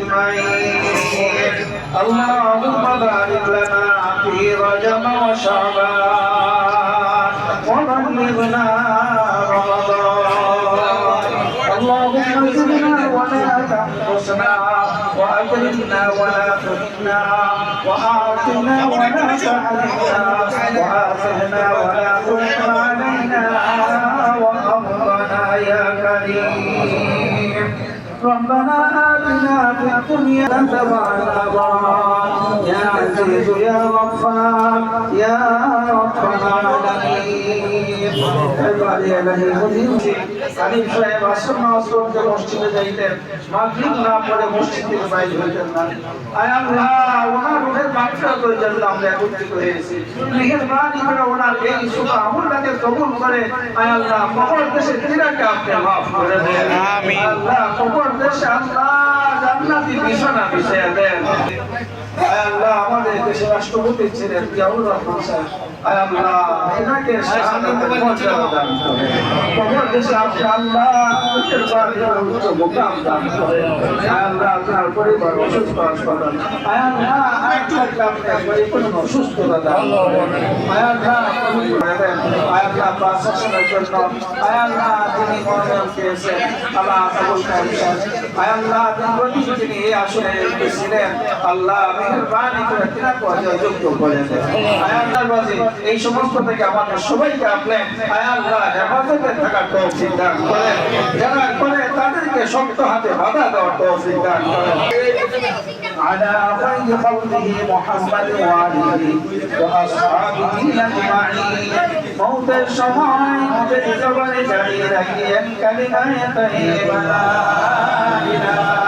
أجمعين اللهم بارك لنا في رجب وشعبان وبلغنا رمضان اللهم زدنا ولا تنقصنا وأكرمنا ولا تهنا وأعطنا ولا تحرمنا وآثرنا ولا تحرم علينا وأمرنا يا كريم ربنا آتنا في الدنيا حسنة يا عزيز يا غفار يا رب العالمين আলিম সাহেব আসর নামাজ পড়তে মসজিদে যাইতেন মাগরিব না পড়ে মসজিদ থেকে বাইরে হইতেন না আয় আল্লাহ ওনার রূহের মাগফিরাতের জন্য আমরা একত্রিত হয়েছি মেহেরবানি করে ওনার এই শুভ আমলটাকে কবুল করে আয় আল্লাহ কবর দেশে তিনাকে আপনি মাফ করে দেন আমিন আল্লাহ কবর দেশে আল্লাহ জান্নাতি বিছানা বিছিয়ে দেন আয় আল্লাহ আমাদের দেশের রাষ্ট্রপতি ছিলেন জিয়াউর রহমান সাহেব আয় আল্লাহ এনাকে শাহাদাতের মর্যাদা দান করেন কবর দেশে আপনি আল্লাহ উচ্চ মুকাম দান করেন আয় আল্লাহ আপনার পরিবার অসুস্থ হাসপাতাল আয় আল্লাহ আপনার পরিপূর্ণ সুস্থতা দান করেন আয় আল্লাহ আয় আল্লাহ প্রশাসনের জন্য আয় আল্লাহ তিনি মনোনয়ন পেয়েছেন আল্লাহ কবুল করেন আয় আল্লাহ তিনি এই আসনে ছিলেন আল্লাহ মেহেরবানি করে তিনাকে যোগ্য করে দেন আয় আল্লাহ এই সমস্ত থেকে আমাদের সবাইকে আপনি আয় আল্লাহ হেফাজতে থাকার তৌফিক দান করেন যারা করে তাদেরকে শক্ত হাতে বাধা দেওয়ার তৌফিক দান করেন على خير قوله محمد وآله وأصحابه أجمعين موت الشمائع بالجبل جريرا كلمة طيبة لا إله